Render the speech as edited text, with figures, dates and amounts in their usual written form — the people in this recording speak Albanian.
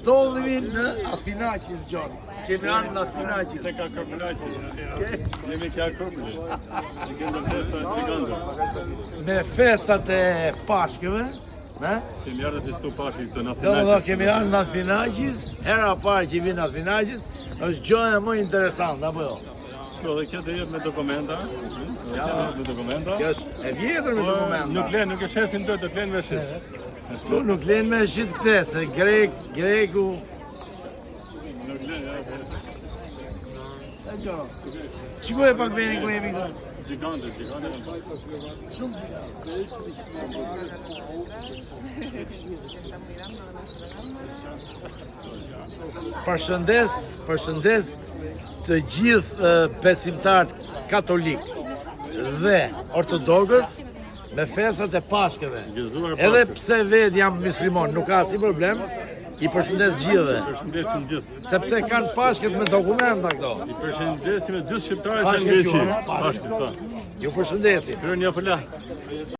Ndodhemi në Athinaqis, Gjon. Kemi anë në Athinaqis. Te ka Korpunaqis. Jemi kja Korpunaqis. Ne kemi festa gigante. Me festat e Pashkëve, ne? Kemi ardhur të festu Pashkë të Do Athinaqis. kemi anë në Athinaqis, hera parë që vinë në Athinaqis, është gjëja më interesante, apo jo? Po dhe kjo do jetë me dokumenta. Ja, me dokumenta. Kjo është e vjetër me dokumenta. Nuk e shesin dot, do të vlen me shit. Tu nuk len me shit këte, se greku... Nuk len, ja. Qiko e pak veni ku jemi këtu? Gigante. Përshëndes të gjithë besimtarët katolik dhe ortodokës me festat e Pashkëve. Edhe pse vetë jam muslimon, nuk ka asnjë problem, i përshëndes gjithëve. Përshëndesim gjithë. Sepse kanë Pashkët me dokumenta këto. I përshëndesim gjithë shqiptarët që ndjesin. Pashkët, po. Ju përshëndesim. Kryeni apo la.